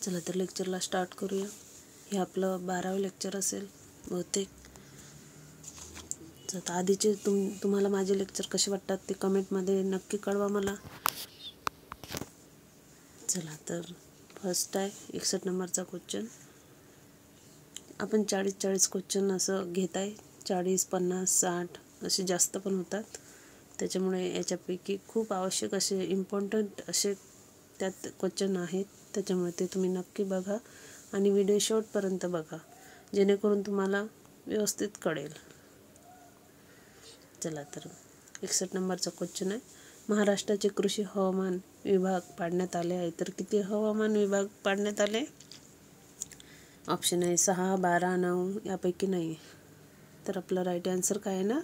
चला तर लेक्चरला स्टार्ट करूया. हे आपलं 12वे लेक्चर असेल बहुतेक. तर आधीचे तुम्हाला माझे लेक्चर कसे वाटतात ते कमेंटमध्ये नक्की कळवा मला. चला तर फर्स्ट आहे 61 नंबरचा क्वेश्चन. आपण 40 क्वेश्चन असं घेत आहे. 40, 50, 60 असे जास्त पण होतात. त्याच्यामुळे याच्यापैकी खूप आवश्यक असे इम्पॉर्टंट असे त्यात क्वेश्चन आहेत. त्याच्यामुळे ते तुम्ही नक्की बघा आणि व्हिडिओ शेवटपर्यंत बघा, जेणेकरून तुम्हाला व्यवस्थित कळेल. चला तर 61 नंबरचा क्वेश्चन आहे. महाराष्ट्राचे कृषी हवामान विभाग पाडण्यात आले आहे. तर किती हवामान विभाग पाडण्यात आले? ऑप्शन आहे 6, 12, 9 यापैकी नाही. तर आपलं राईट आन्सर काय येणार?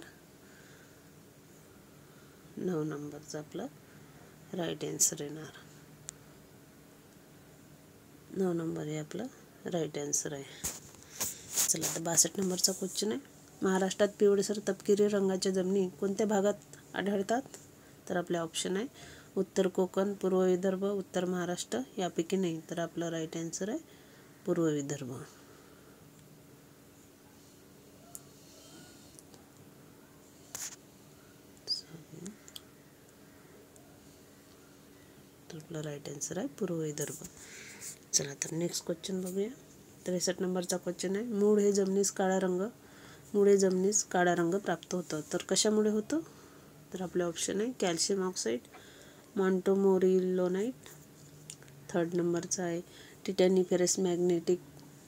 9 नंबरचा आपला राईट आन्सर येणार. 9 नंबर हे आपलं राईट आन्सर आहे. चला तर 62 नंबरचा क्वेश्चन आहे. महाराष्ट्रात पिवळसर तपकिरी रंगाच्या जमिनी कोणत्या भागात आढळतात? तर आपले ऑप्शन आहे उत्तर कोकण, पूर्व विदर्भ, उत्तर महाराष्ट्र यापैकी नाही. तर आपलं राईट आन्सर आहे पूर्व विदर्भ. तर आपला राईट आन्सर आहे पूर्व विदर्भ. चला तर नेक्स्ट क्वेश्चन बघूया. 63 नंबरचा क्वेश्चन आहे. मूळ हे जमिनीस काळा रंग प्राप्त होतो. तर कशामुळे होतो? तर आपले ऑप्शन आहे कॅल्शियम ऑक्साईड, मॉन्टमोरिलोनाइट. 3rd नंबरचा आहे टिटॅनिफेरस मॅग्नेटिक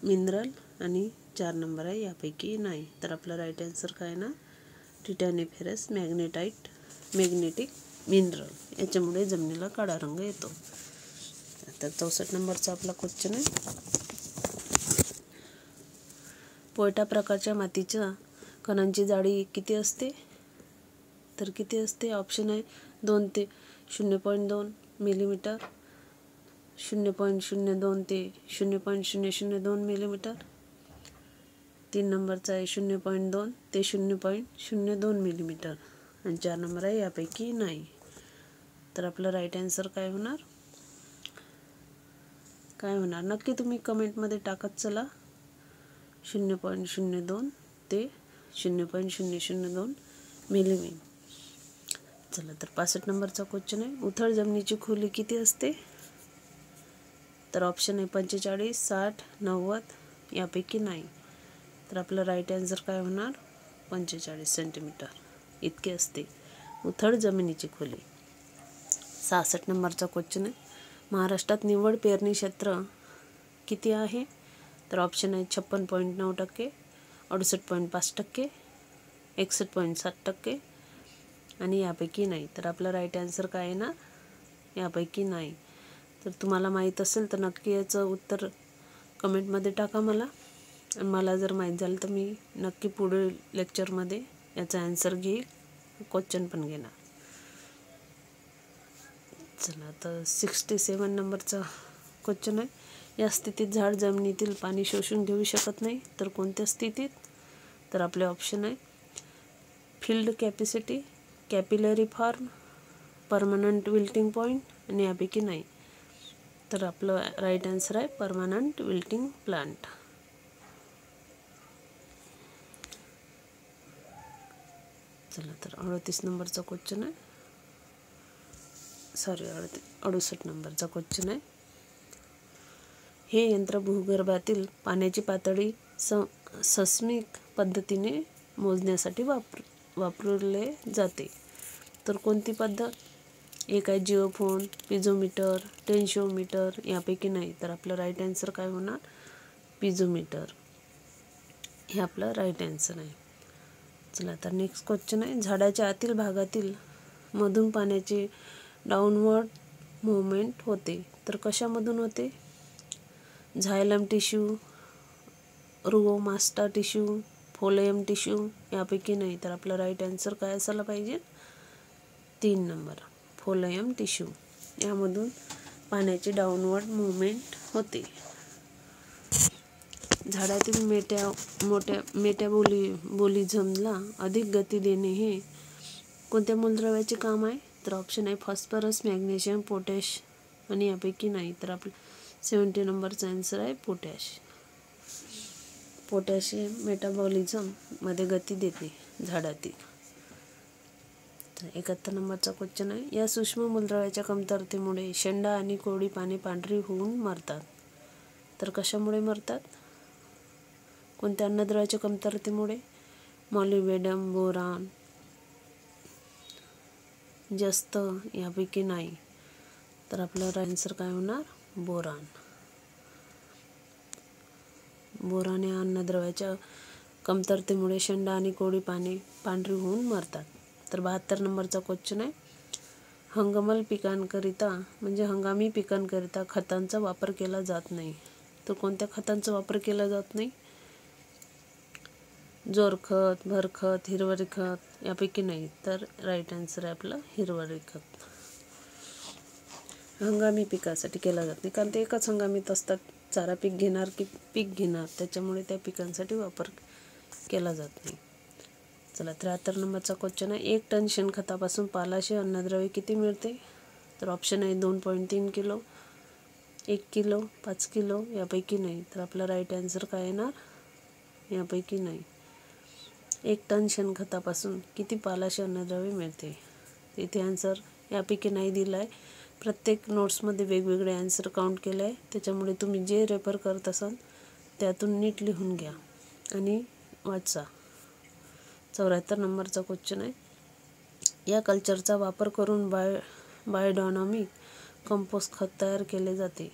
मिनरल आणि 4 नंबर आहे यापैकी नाही. तर आपला राईट आन्सर काय ना टिटॅनिफेरस मॅग्नेटिक मिनरल. याच्यामुळे जमिनीला काळा रंग येतो. तर 64 नंबरचा आपला क्वेश्चन आहे. पोयटा प्रकारच्या मातीच्या कणांची जाडी किती असते? तर किती असते? ऑप्शन आहे 2 ते 0.2 मिलीमीटर, 0.02 ते 0.002 मिलीमीटर. 3 नंबरचा आहे 0.2 ते 0.02 मिलीमीटर आणि 4 नंबर आहे यापैकी नाही. तर आपलं राईट आन्सर काय होणार? नक्की तुम्ही कमेंटमध्ये टाकत चला. 0.02 ते 0.002 मिलीमीटर. चला तर 65 नंबरचा क्वेश्चन आहे. उथळ जमिनीची खोली किती असते? तर ऑप्शन आहे 45, 60, 90 यापैकी नाही. तर आपलं राईट आन्सर काय होणार? 45 सेंटीमीटर इतके असते उथळ जमिनीची खोली. 66 नंबरचा क्वेश्चन आहे. महाराष्ट्रात निव्वळ पेरणी क्षेत्र किती आहे? तर ऑप्शन आहे 56.9%, 68.5%, 61.7% आणि यापैकी नाही. तर आपलं राईट आन्सर काय आहे ना यापैकी नाही. तर तुम्हाला माहीत असेल तर नक्की याचं उत्तर कमेंटमध्ये टाका मला. आणि मला जर माहीत झालं तर मी नक्की पुढील लेक्चरमध्ये याचा आन्सर घेईल, क्वेश्चन पण घेणार. चला तर 67 नंबरचा क्वेश्चन आहे. या स्थितीत झाड जमिनीतील पाणी शोषून घेऊ शकत नाही. तर कोणत्या स्थितीत? तर आपले ऑप्शन आहे field capacity, capillary form, permanent wilting point आणि यापैकी नाही. तर आपलं राईट आन्सर आहे परमनंट विल्टिंग प्लांट. चला तर 38 नंबरचा क्वेश्चन आहे. 68 नंबरचा क्वेश्चन आहे. हे यंत्र भूगर्भातील पाण्याची पातळी सस्मिक पद्धतीने मोजण्यासाठी वापरले जाते. तर कोणती पद्धत? एक आहे जिओफोन, पिझोमीटर, टेन्शिओमीटर यापैकी नाही. तर आपलं राईट आन्सर काय होणार? पिझोमीटर हे आपलं राईट आन्सर आहे. चला तर नेक्स्ट क्वेश्चन आहे. झाडाच्या आतील भागातील मधून पाण्याचे डाऊनवर्ड मूव्हमेंट होते. तर कशामधून होते? झायलम टिश्यू, रुगोमास्टा टिश्यू, फोलेयम टिश्यू यापैकी नाही. तर आपलं राईट आन्सर काय असायला पाहिजे? 3 नंबर फोलेयम टिश्यू. यामधून पाण्याची डाऊनवर्ड मूव्हमेंट होते. झाडातील मेटाबॉलिझमला अधिक गती देणे हे कोणत्या मूलद्रव्याचे काम आहे? तर ऑप्शन आहे फॉस्फरस, मॅग्नेशियम, पोटॅश आणि यापैकी नाही. तर आपलं 70 नंबरचा आन्सर आहे पोटॅश. पोटॅशियम मेटाबॉलिझम मध्ये गती देते झाडातील. 71 नंबरचा क्वेश्चन आहे, या सूक्ष्म मूलद्रव्याच्या कमतरतेमुळे शेंडा आणि कोरडी पाने पांढरी होऊन मरतात. तर कशामुळे मरतात? कोणत्या अन्नद्रव्याच्या कमतरतेमुळे? मॉलिब्डेनम, बोरॉन, जस्त यापैकी नाही. तर आपला आन्सर काय होणार? बोरॉन. बोरॉन या अन्नद्रव्याच्या कमतरतेमुळे शेंडा आणि कोरडी पाने पांढरी होऊन मरतात. तर 72 नंबरचा क्वेश्चन आहे, हंगामी पिकांकरिता खतांचा वापर केला जात नाही. तर कोणत्या खतांचा वापर केला जात नाही? जोरखत, भरखत, हिरवळी खत यापैकी नाही. तर राईट आन्सर आहे आपला हिरवळी खत. हंगामी पिकासाठी केला जात नाही, कारण ते एकाच हंगामीत असतात. चारा पीक घेणार की पीक घेणार, त्याच्यामुळे त्या पिकांसाठी वापर केला जात नाही. चला 73 नंबरचा क्वेश्चन आहे, 1 टन शेणखतापासून पालाशय अन्नद्रव्य किती मिळते? तर ऑप्शन आहे 2.3 किलो, 1 किलो, 5 किलो यापैकी नाही. तर आपला राईट आन्सर काय येणार? यापैकी नाही. 1 टन शेणखतापासून किती पालाशय अन्नद्रव्य मिळते? इथे आन्सर यापैकी नाही दिला आहे. प्रत्येक नोट्समध्ये वेगवेगळे आन्सर काउंट केले आहे, त्याच्यामुळे तुम्ही जे रेफर करत असाल त्यातून नीट लिहून घ्या आणि वाचा. 74 नंबरचा क्वेश्चन आहे, या कल्चरचा वापर करून बायोडायनॅमिक कंपोस्ट खत तयार केले जाते.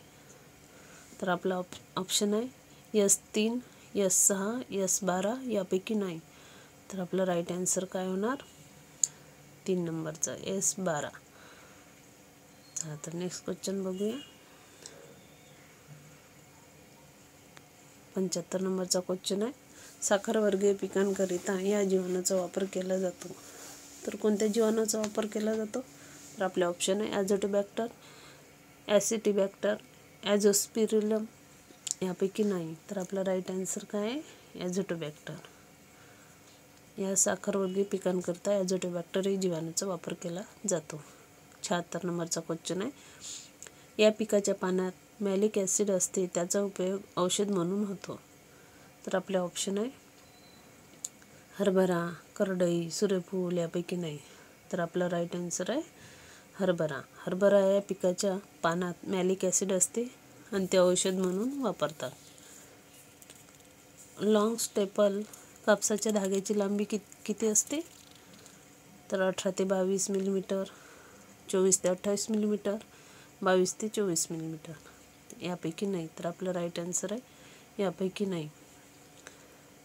तर आपला ऑप्शन आहे S3, S6, S12 यापैकी नाही. तर आपला राईट आन्सर काय होणार? 3 नंबरचा S12. चला तर नेक्स्ट क्वेश्चन बघूया. 75 नंबरचा क्वेश्चन आहे, साखरवर्गीय पिकांकरिता या जीवाणूचा वापर केला जातो. तर कोणत्या जीवाणूचा वापर केला जातो? तर आपले ऑप्शन आहे ॲझोटोबॅक्टर, ॲसिटिबॅक्टर, ॲझोस्पिरिलम यापैकी नाही. तर आपला राईट आन्सर काय आहे? ॲझोटोबॅक्टर. या साखरवर्गीय पिकांकरिता ॲझोटोबॅक्टर या जीवाणूचा वापर केला जातो. 76 नंबरचा क्वेश्चन आहे, या पिकाच्या पानात मॅलिक ॲसिड असते, त्याचा उपयोग औषध म्हणून होतो. तर आपले ऑप्शन आहे हरभरा, करडई, सूर्यफूल यापैकी नाही. तर आपला राईट आन्सर आहे हरभरा. हरभरा या पिकाच्या पानात मॅलिक ॲसिड असते आणि ते औषध म्हणून वापरतात. लॉंग स्टेपल कापसाच्या धाग्याची लांबी किती असते? तर 18 ते 22 मिलीमीटर, 24 ते 28 मिलीमीटर, 22 ते 24 मिलीमीटर यापैकी नाही. तर आपलं राईट आन्सर आहे यापैकी नाही.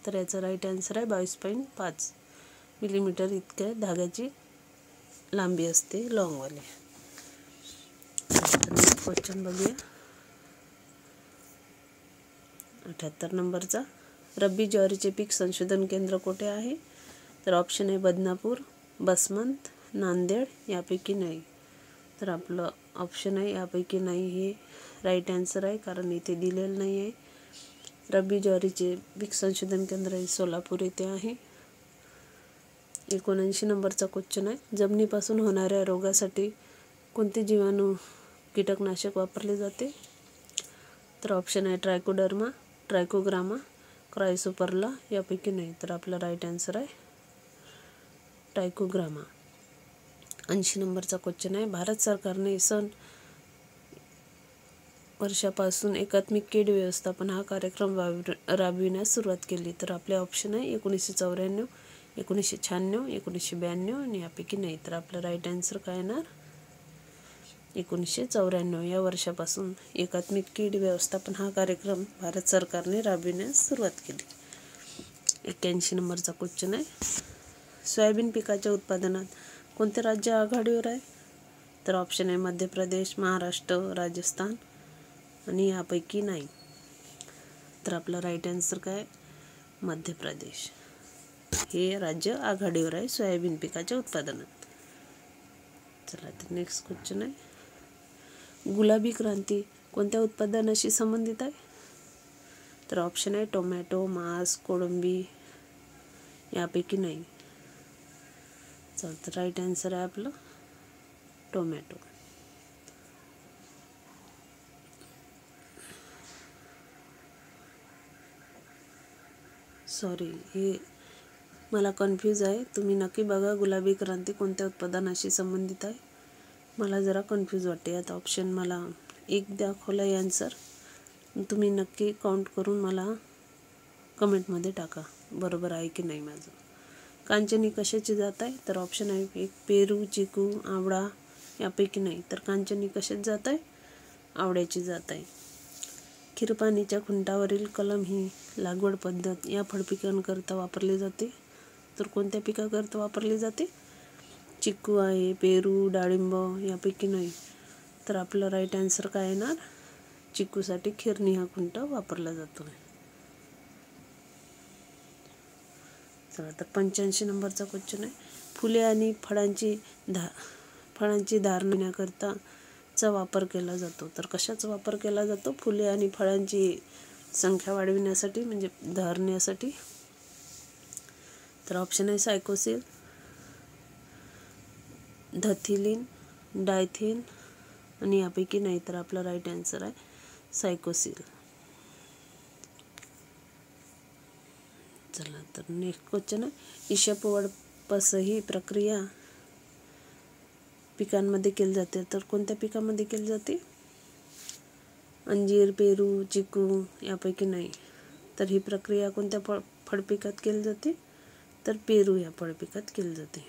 तर याचा राईट आन्सर आहे 22.5 मिलीमीटर इतक्या धाग्याची लांबी असते लॉंगवाले. क्वेश्चन बघूया. 78 नंबरचा, रब्बी ज्वारीचे पीक संशोधन केंद्र कुठे आहे? तर ऑप्शन आहे बदनापूर, बसमंत, नांदेड यापैकी नाही. तर आपलं ऑप्शन आहे यापैकी नाही हे राईट आन्सर आहे, कारण इथे दिलेलं नाही आहे. रब्बी ज्वारीचे पीक संशोधन केंद्र हे सोलापूर येथे आहे. 79 नंबरचा क्वेश्चन आहे, जमिनीपासून होणाऱ्या रोगासाठी कोणते जीवाणू कीटकनाशक वापरले जाते? तर ऑप्शन आहे ट्रायकोडर्मा, ट्रायकोग्रामा, क्रायसोपरला यापैकी नाही. तर आपला राईट आन्सर आहे ट्रायकोग्रामा. 80 नंबरचा क्वेश्चन आहे, भारत सरकारने सन वर्षापासून एकात्मिक कीड व्यवस्थापन हा कार्यक्रम राबविण्यास सुरुवात केली. तर आपले ऑप्शन आहे 1994, 1996, 1992 आणि यापैकी नाही. तर आपलं राईट आन्सर काय येणार? 1994 या वर्षापासून एकात्मिक कीड व्यवस्थापन हा कार्यक्रम भारत सरकारने राबविण्यास सुरुवात केली. 81 नंबरचा क्वेश्चन आहे, सोयाबीन पिकाच्या उत्पादनात कोणते राज्य आघाडीवर आहे? तर ऑप्शन आहे मध्य प्रदेश, महाराष्ट्र, राजस्थान आणि यापैकी नाही. तर आपला राईट आन्सर काय? मध्य प्रदेश हे राज्य आघाडीवर आहे सोयाबीन पिकाच्या उत्पादनात. चला तर नेक्स्ट क्वेश्चन आहे, गुलाबी क्रांती कोणत्या उत्पादनाशी संबंधित आहे? तर ऑप्शन आहे टोमॅटो, मांस, कोळंबी यापैकी नाही. चल तर राईट आन्सर आहे आपलं टोमॅटो. सॉरी, हे मला कन्फ्यूज आहे. तुम्ही नक्की बघा गुलाबी क्रांती कोणत्या उत्पादनाशी संबंधित आहे. मला जरा कन्फ्यूज वाटते. आता ऑप्शन मला एक दाखवला आहे आन्सर. तुम्ही नक्की काउंट करून मला कमेंटमध्ये टाका बरोबर आहे की नाही माझं. कांचनी कशाची जात आहे? तर ऑप्शन आहे एक पेरू, चिकू, आवळा यापैकी नाही. तर कांचनी कशाची जात आहे? आवळ्याची जात आहे. खीरपाणीच्या खुंटावरील कलम ही लागवड पद्धत या फळपिकांकरता वापरली जाते. तर कोणत्या पिकाकरता वापरली जाते? चिकू आहे, पेरू, डाळिंब यापैकी नाही. तर आपलं राईट आन्सर काय येणार? चिकूसाठी खिरणी हा खुंट वापरला जातो. चला तर 85 नंबरचा क्वेश्चन आहे. फुले आणि फळांची धारण करण्याकरता चा वापर केला जातो. तर कशाचा वापर केला जातो? फुले आणि फळांची संख्या वाढविण्यासाठी म्हणजे धरण्यासाठी. तर ऑप्शन आहे सायकोसिल, धथिलीन, डायथेन आणि यापैकी नाही. तर आपला राईट आन्सर आहे सायकोसिल. चला तर नेक्स्ट क्वेश्चन आहे. ईशापवडपस ही प्रक्रिया पिकांमध्ये केली जाते. तर कोणत्या पिकामध्ये केली जाते? अंजीर, पेरू, चिकू यापैकी नाही. तर ही प्रक्रिया कोणत्या फळपिकात केली जाते? तर पेरू या फळपिकात केली जाते.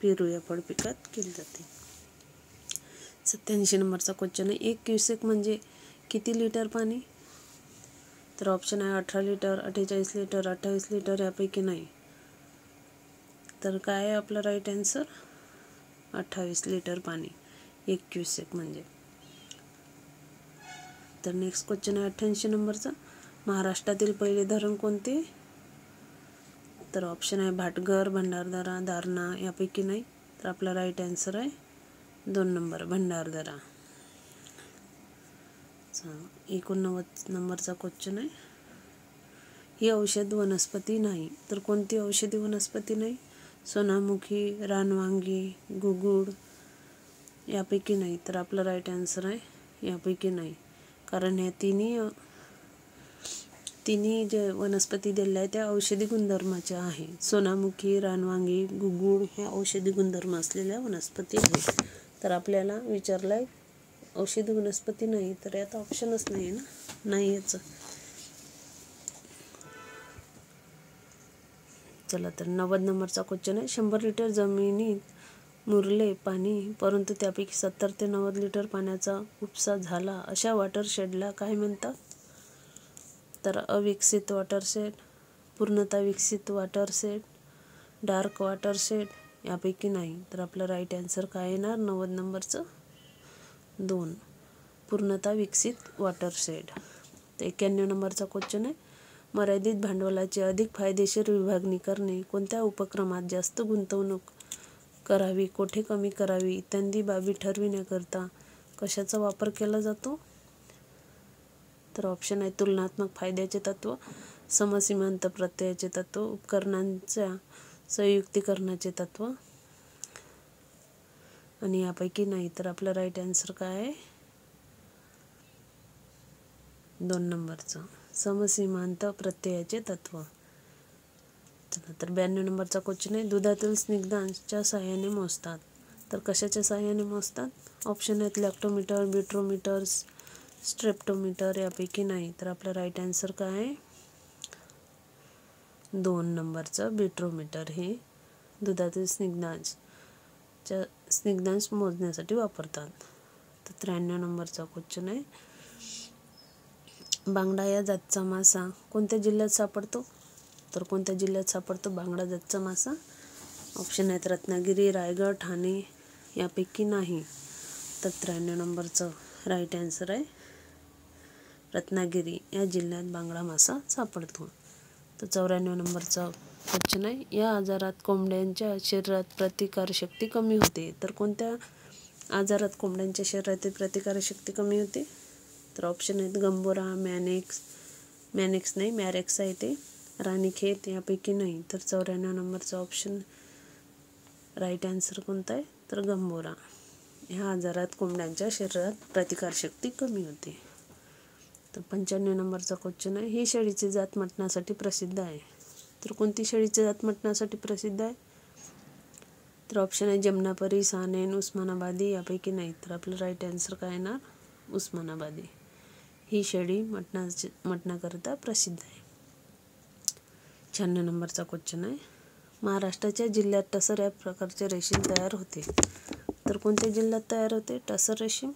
पेरू या फळपिकात केली जाते. 87 नंबरचा क्वेश्चन आहे. 1 क्युसेक म्हणजे किती लिटर पाणी? तर ऑप्शन आहे 18 लिटर, 48 लिटर, 28 लिटर यापैकी नाही. तर काय आहे आपला राईट आन्सर? 28 लिटर पाणी 1 क्युसेक म्हणजे. तर नेक्स्ट क्वेश्चन आहे 88 नंबरचा. महाराष्ट्रातील पहिले धरण कोणते? तर ऑप्शन आहे भाटघर, भंडारदरा, दारणा यापैकी नाही. तर आपला राईट आन्सर आहे 2 नंबर भंडारदरा. 89 नंबरचा क्वेश्चन आहे. ही औषध वनस्पती नाही. तर कोणती औषधी वनस्पती नाही? सोनामुखी, रानवांगी, गुगुळ यापैकी नाही. तर आपला राईट आन्सर आहे यापैकी नाही. कारण ह्या तिन्ही जे वनस्पती दिल्या आहे त्या औषधी गुणधर्माच्या आहे. सोनामुखी, रानवांगी, गुगुळ ह्या औषधी गुणधर्म असलेल्या वनस्पती आहेत. तर आपल्याला विचारलं आहे औषधी वनस्पती नाही. तर यात ऑप्शनच नाही ना, नाही याचं. चला तर 90 नंबरचा क्वेश्चन आहे. 100 लिटर जमिनीत मुरले पाणी परंतु त्यापैकी 70 ते 90 लिटर पाण्याचा उपसा झाला अशा वॉटरशेडला काय म्हणतात? तर अविकसित वॉटरशेड, पूर्णतः विकसित वॉटरशेड, डार्क वॉटरशेड यापैकी नाही. तर आपलं राईट आन्सर काय येणार 90 नंबरचं? 2 पूर्णतः विकसित वॉटरशेड. तर 91 नंबरचा क्वेश्चन आहे. मर्यादित भांडवलाची अधिक फायदेशीर विभागणी करणे कोणत्या उपक्रमात जास्त गुंतवणूक करावी, कोठे कमी करावी इत्यादी बाबी ठरविण्याकरता कशाचा वापर केला जातो? तर ऑप्शन आहे तुलनात्मक फायद्याचे तत्व, समसीमांत प्रत्ययाचे तत्व, उपकरणांच्या संयुक्तीकरणाचे तत्व आणि यापैकी नाही. तर आपलं राईट आन्सर काय आहे? 2 नंबरचं समसीमांत प्रत्ययाचे तत्व. चला तर 92 नंबरचा क्वेश्चन आहे. दुधातील स्निग्धांशच्या साहाय्याने मोजतात. तर कशाच्या साहाय्याने मोजतात? ऑप्शन आहेत लॅक्टोमीटर, बिट्रोमीटर, स्ट्रेप्टोमीटर यापैकी नाही. तर आपलं राईट आन्सर काय आहे? 2 नंबरचं बिट्रोमीटर हे दुधातील स्निग्धांश मोजण्यासाठी वापरतात. तर 93 नंबरचा क्वेश्चन आहे. बांगडा या जातचा मासा कोणत्या जिल्ह्यात सापडतो? तर कोणत्या जिल्ह्यात सापडतो बांगडा जातचा मासा? ऑप्शन आहेत रत्नागिरी, रायगड, ठाणे यापैकी नाही. तर 93 नंबरचं राईट आन्सर आहे रत्नागिरी या जिल्ह्यात बांगडा मासा सापडतो. तर 94 नंबरचा क्वेश्चन आहे. या आजारात कोंबड्यांच्या शरीरात प्रतिकारशक्ती कमी होते. तर कोणत्या आजारात कोंबड्यांच्या शरीरातील प्रतिकारशक्ती कमी होते? तर ऑप्शन आहेत गंभोरा, मॅरेक्स आहे ते, राणीखेत यापैकी नाही. तर 94 नंबरचा ऑप्शन राईट आन्सर कोणता आहे? तर गंभोरा. ह्या आजारात कोंबड्यांच्या शरीरात प्रतिकारशक्ती कमी होते. तर 95 नंबरचा क्वेश्चन आहे, ही शेळीची जात मटणासाठी प्रसिद्ध आहे. तर कोणती शेळीची जात मटणासाठी प्रसिद्ध आहे? तर ऑप्शन आहे जमनापरी, सानेन, उस्मानाबादी यापैकी नाही. तर आपलं राईट आन्सर काय येणार? उस्मानाबादी. ही शेळी मटणाकरिता प्रसिद्ध आहे. 96 नंबरचा क्वेश्चन आहे, महाराष्ट्राच्या जिल्ह्यात टसर या प्रकारचे रेशीम तयार होते. तर कोणत्या जिल्ह्यात तयार होते टसर रेशीम?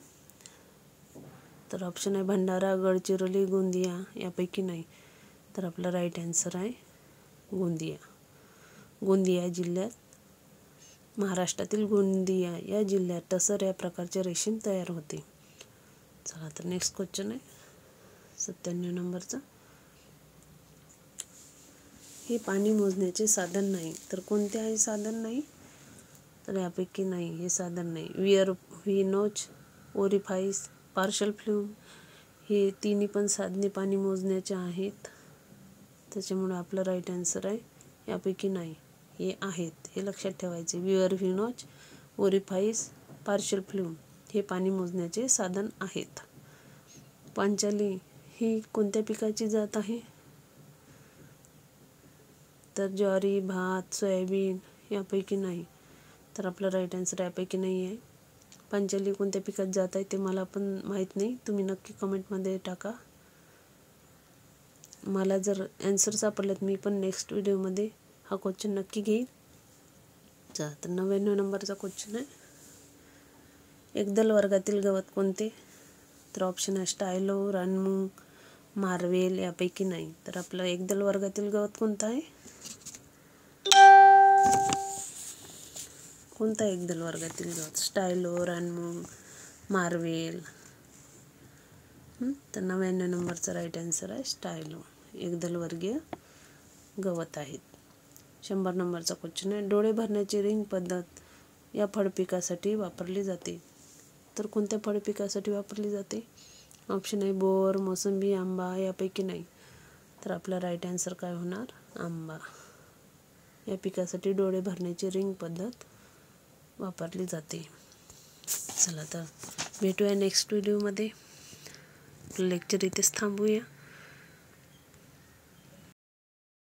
तर ऑप्शन आहे भंडारा, गडचिरोली, गोंदिया यापैकी नाही. तर आपला राईट आन्सर आहे गोंदिया. गोंदिया जिल्ह्यात, महाराष्ट्रातील गोंदिया या जिल्ह्यात टसर या प्रकारचे रेशीम तयार होते. चला तर नेक्स्ट क्वेश्चन आहे 97 नंबरचा, हे पाणी मोजण्याचे साधन नाही. तर कोणते आहे साधन नाही? तर यापैकी नाही, हे साधन नाही. विअर व्हिनोच, ओरिफाईस, पार्शल फ्ल्यूम हे तिन्ही पण साधने पाणी मोजण्याचे आहेत. त्याच्यामुळे आपलं राईट आन्सर आहे यापैकी नाही, हे आहेत, हे लक्षात ठेवायचे. विअर व्हिनोच, ओरिफाईस, पार्शल फ्ल्यूम हे पाणी मोजण्याचे साधन आहेत. पांचाली ही कोणत्या पिकाची जात आहे? तर ज्वारी, भात, सोयाबीन यापैकी नाही. तर आपलं राईट आन्सर यापैकी नाही आहे. पांचाली कोणत्या पिकात जात आहे ते मला पण माहीत नाही, तुम्ही नक्की कमेंटमध्ये टाका. मला जर आन्सर सापडलेत मी पण नेक्स्ट व्हिडिओमध्ये हा क्वेश्चन नक्की घेईन. चला तर 99 नंबरचा क्वेश्चन आहे, एकदल वर्गातील गवत कोणते? तर ऑप्शन आहे स्टायलो, रानमुंग, मार्वेल यापैकी नाही. तर आपलं एकदल वर्गातील गवत कोणतं आहे? कोणता एकदल वर्गातील गवत? स्टायलो, रानमुंग, मार्वेल. तर 99 नंबरचा राईट आन्सर आहे स्टायलो, एकदल वर्गीय गवत आहेत. 100 नंबरचा क्वेश्चन आहे, डोळे भरण्याची रिंग पद्धत या फळपिकासाठी वापरली जाते. तर कोणत्या फळपिकासाठी वापरली जाते? ऑप्शन आहे बोर, मोसंबी, आंबा यापैकी नाही. तर आपला राईट आन्सर काय होणार? आंबा. या पिकासाठी डोळे भरण्याची रिंग पद्धत वापरली जाते. चला तर भेटूया नेक्स्ट व्हिडिओमध्ये. लेक्चर इथेच थांबूया.